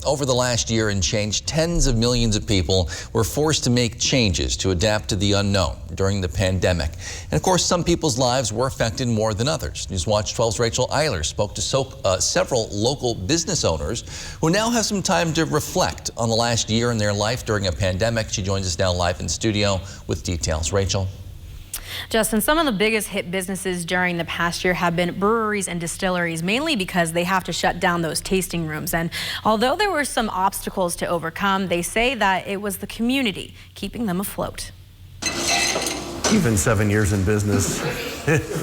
Over the last year and change, tens of millions of people were forced to make changes to adapt to the unknown during the pandemic. And of course, some people's lives were affected more than others. Newswatch 12's Rachel Eiler spoke to several local business owners who now have some time to reflect on the last year in their life during a pandemic. She joins us now live in studio with details. Rachel. Justin, some of the biggest hit businesses during the past year have been breweries and distilleries, mainly because they have to shut down those tasting rooms. And although there were some obstacles to overcome, they say that it was the community keeping them afloat. Even 7 years in business,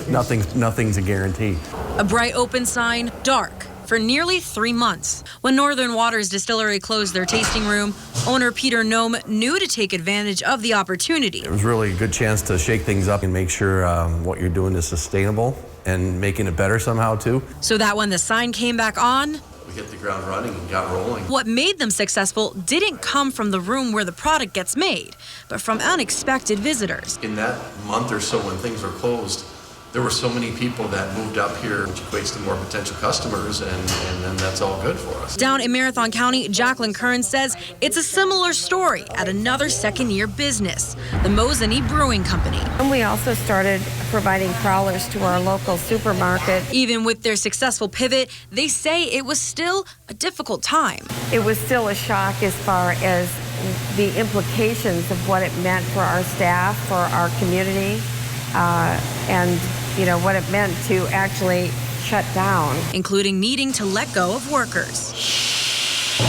nothing's a guarantee. A bright open sign, dark, for nearly 3 months. When Northern Waters Distillery closed their tasting room, owner Peter Nome knew to take advantage of the opportunity. It was really a good chance to shake things up and make sure what you're doing is sustainable and making it better somehow too. So that when the sign came back on, we hit the ground running and got rolling. What made them successful didn't come from the room where the product gets made, but from unexpected visitors. In that month or so when things were closed, there were so many people that moved up here, which equates to more potential customers, and then that's all good for us. Down in Marathon County, Jacqueline Kern says it's a similar story at another second-year business, the Mosinee Brewing Company. And we also started providing crawlers to our local supermarket. Even with their successful pivot, they say it was still a difficult time. It was still a shock as far as the implications of what it meant for our staff, for our community, and what it meant to actually shut down. Including needing to let go of workers.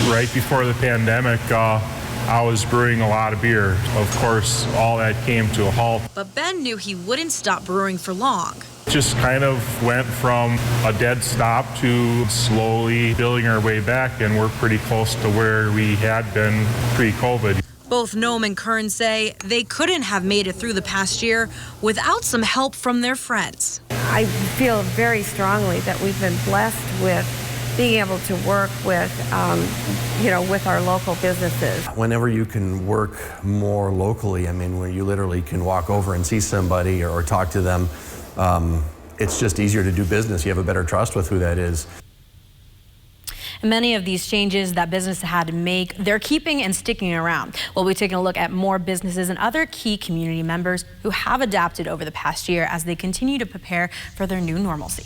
Right before the pandemic, I was brewing a lot of beer. Of course, all that came to a halt. But Ben knew he wouldn't stop brewing for long. Just kind of went from a dead stop to slowly building our way back, and we're pretty close to where we had been pre-COVID. Both Nome and Kern say they couldn't have made it through the past year without some help from their friends. I feel very strongly that we've been blessed with being able to work with, with our local businesses. Whenever you can work more locally, I mean, where you literally can walk over and see somebody or talk to them, it's just easier to do business. You have a better trust with who that is. And many of these changes that businesses had to make, they're keeping and sticking around. We'll be taking a look at more businesses and other key community members who have adapted over the past year as they continue to prepare for their new normalcy.